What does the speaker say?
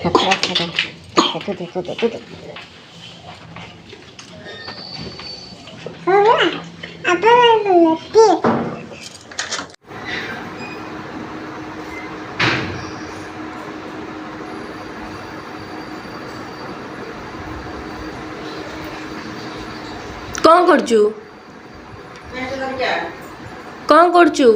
कपड़ा खड़ा देखो हो गया अब मैं कौन करचु कौन करचु